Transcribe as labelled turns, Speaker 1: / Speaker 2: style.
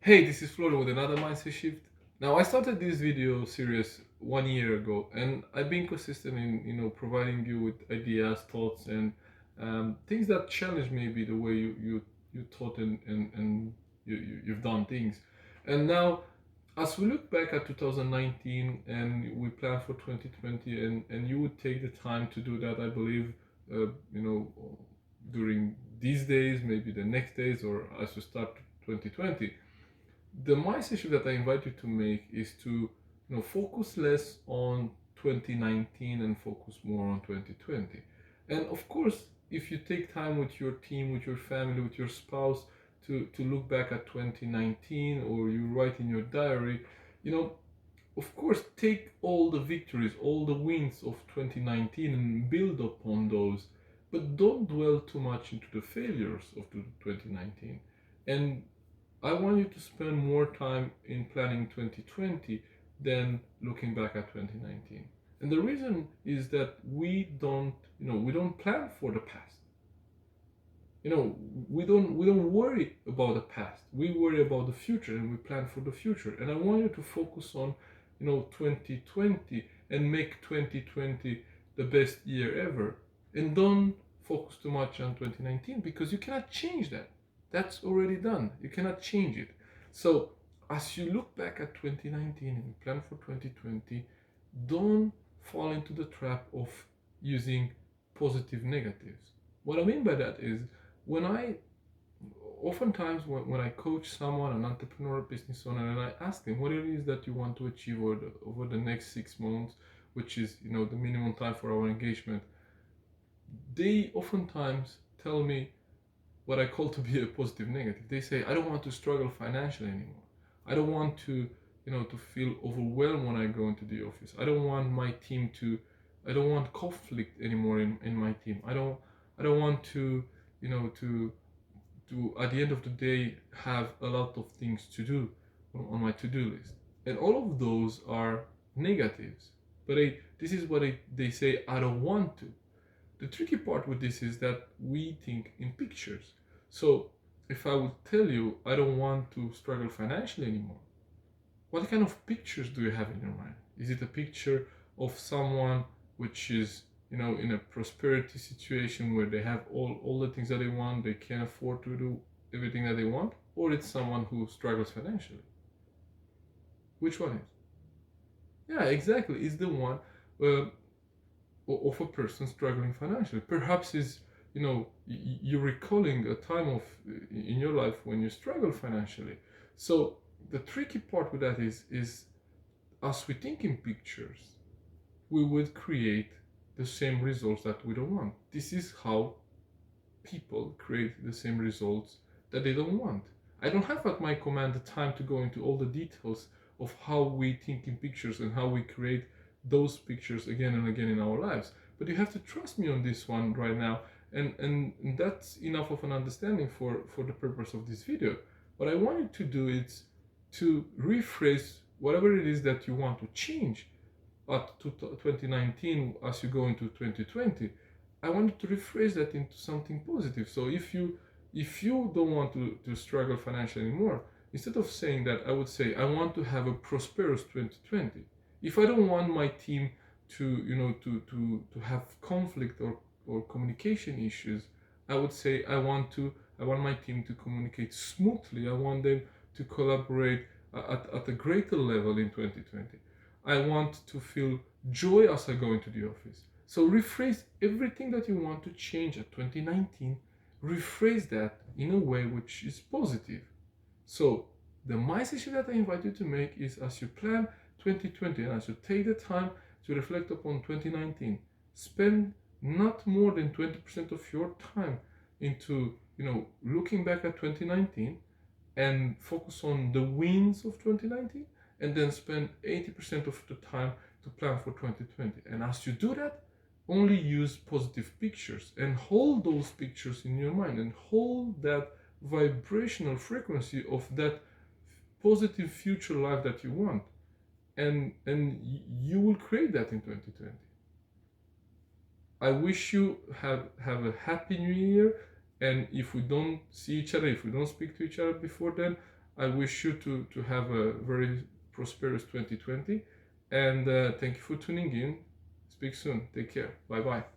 Speaker 1: Hey, this is Florian with another mindset shift. Now, I started this video series 1 year ago, and I've been consistent in providing you with ideas, thoughts, and things that challenge maybe the way you thought and you've done things. And now, as we look back at 2019 and we plan for 2020, and you would take the time to do that, I believe, during these days, maybe the next days, or as we start 2020, the mindset shift that I invite you to make is to focus less on 2019 and focus more on 2020. And of course, if you take time with your team, with your family, with your spouse to look back at 2019, or you write in your diary, you know, of course, take all the victories, all the wins of 2019 and build upon those, but don't dwell too much into the failures of 2019. And I want you to spend more time in planning 2020 than looking back at 2019. And the reason is that we don't plan for the past. We don't worry about the past. We worry about the future and we plan for the future. And I want you to focus on 2020 and make 2020 the best year ever. And don't focus too much on 2019 because you cannot change that. That's already done. You cannot change it. So as you look back at 2019 and you plan for 2020, don't fall into the trap of using positive negatives. What I mean by that is when I oftentimes when I coach someone, an entrepreneur, business owner, and I ask them what it is that you want to achieve over the next 6 months, which is the minimum time for our engagement, they oftentimes tell me what I call to be a positive negative. They say, I don't want to struggle financially anymore. I don't want to feel overwhelmed when I go into the office. I don't want my team I don't want conflict anymore in my team. I don't want to at the end of the day have a lot of things to do on my to-do list. And all of those are negatives. But this is what they say, I don't want to. The tricky part with this is that we think in pictures. So if I would tell you I don't want to struggle financially anymore, what kind of pictures do you have in your mind? Is it a picture of someone which is in a prosperity situation where they have all the things that they want, they can afford to do everything that they want, or it's someone who struggles financially? Which one is? Yeah, exactly. It's the one uh, of a person struggling financially. Perhaps is you're recalling a time of in your life when you struggle financially. So the tricky part with that is as we think in pictures, we would create the same results that we don't want. This is how people create the same results that they don't want. I don't have at my command the time to go into all the details of how we think in pictures and how we create those pictures again and again in our lives. But you have to trust me on this one right now, and that's enough of an understanding for the purpose of this video. What I want you to do is to rephrase whatever it is that you want to change at 2019 as you go into 2020. I wanted to rephrase that into something positive. So if you don't want to struggle financially anymore, instead of saying that, I would say I want to have a prosperous 2020. If I don't want my team to have conflict or communication issues, I would say I want my team to communicate smoothly. I want them to collaborate at a greater level in 2020. I want to feel joy as I go into the office. So rephrase everything that you want to change at 2019. Rephrase that in a way which is positive. So the mindset shift that I invite you to make is as you plan 2020 and as you take the time to reflect upon 2019, spend not more than 20% of your time into looking back at 2019 and focus on the wins of 2019, and then spend 80% of the time to plan for 2020. And as you do that, only use positive pictures and hold those pictures in your mind and hold that vibrational frequency of that positive future life that you want, and you will create that in 2020. I wish you have a happy new year, and if we don't see each other, if we don't speak to each other before then, I wish you to have a very prosperous 2020. And thank you for tuning in. Speak soon. Take care. Bye bye.